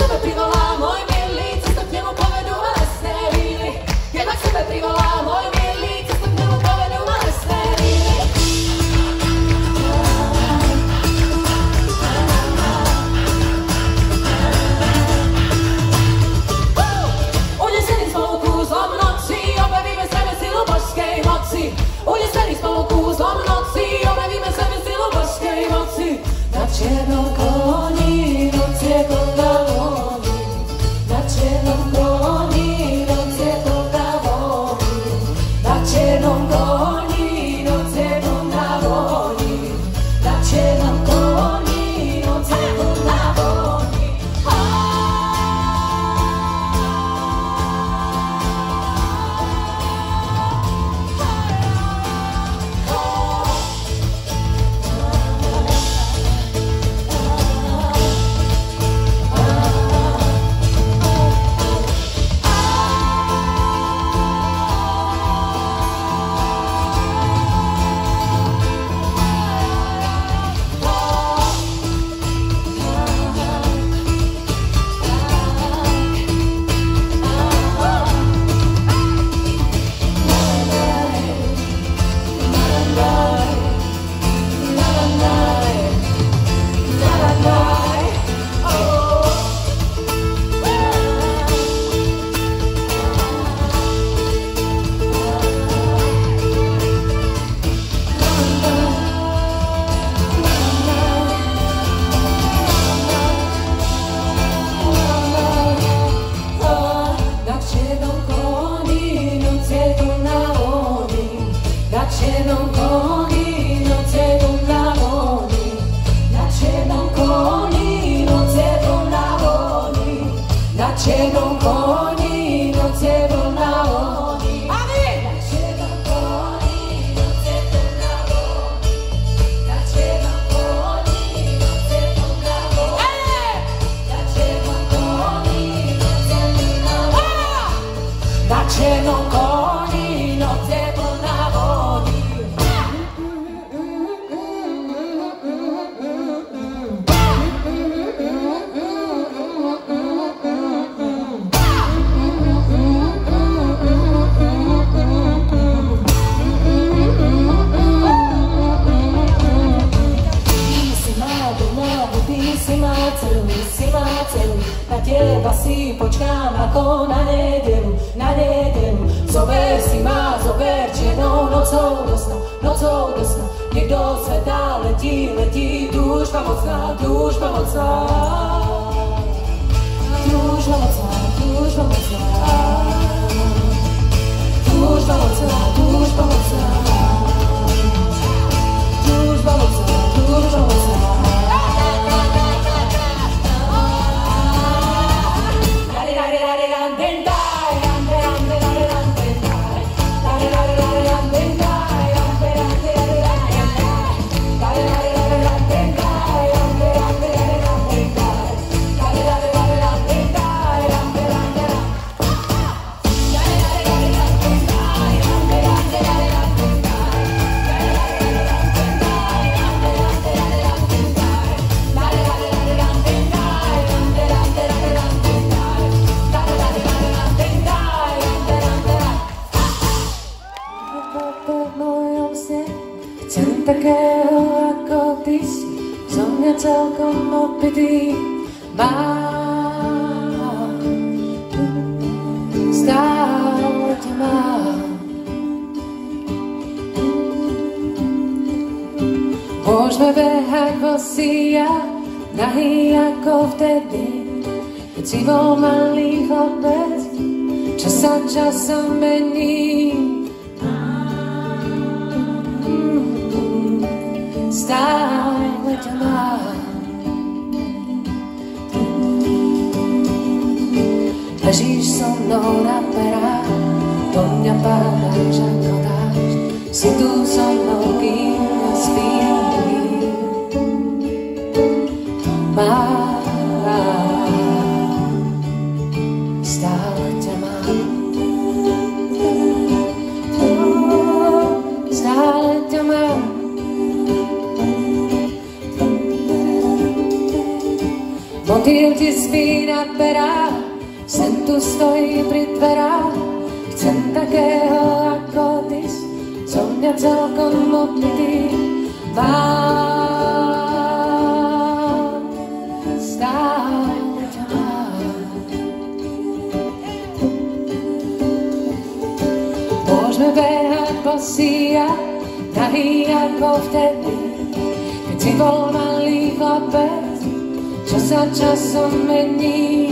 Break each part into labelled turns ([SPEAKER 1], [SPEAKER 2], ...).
[SPEAKER 1] sebe privolá môj milý, cesto k nemu povedú ma lesné víly. Keď ma k sebe privolá môj milý, cesto k nemu povedú ma lesné víly. Unesený spolu kúzlom noci, objavíme sebe silu božskej moci. Unesený spolu kúzlom noci, objavíme sebe silu božskej moci. Na čiernom koni noc je plná vody, na čiernom koni noc je plná vody, na čiernom koni noc je plná vody, na čiernom koni noc je plná vody.
[SPEAKER 2] Môžeme behať bosí a nahý ako vtedy, keď si bol malý chlapec, čo sa časom mení. Stále ťa mám. Ležíš so mnou na perách, do mňa pádaš ako dážď, si tu so mnou, kým ja spím. Stále ťa mám. Stále ťa mám. Motýl ti spí na perách, sen tu stojí pri dverách. Chcem takého ako ty, co mňa celkom opitý mám. Stále ťa mám. Môžeme behať bosí a nahý ako vtedy, keď si bol malý chlapec, čo sa časom mení.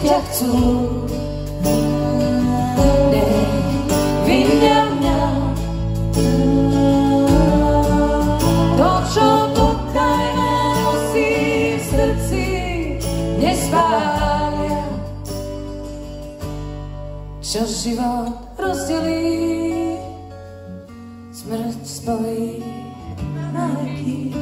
[SPEAKER 2] Ťa chcú čo život rozdelí, smrť spojí na veky.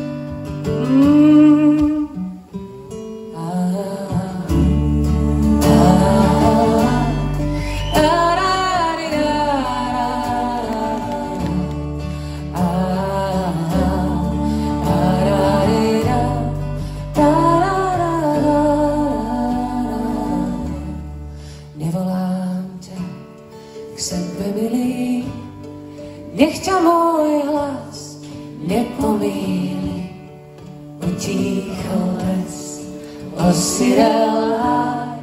[SPEAKER 2] Nech ťa môj hlas nepomíli, utícho les, osirel háj,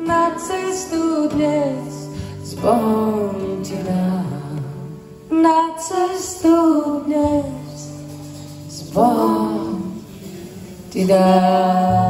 [SPEAKER 2] na cestu dnes s Bohom ti dám. Na cestu dnes s Bohom ti dám.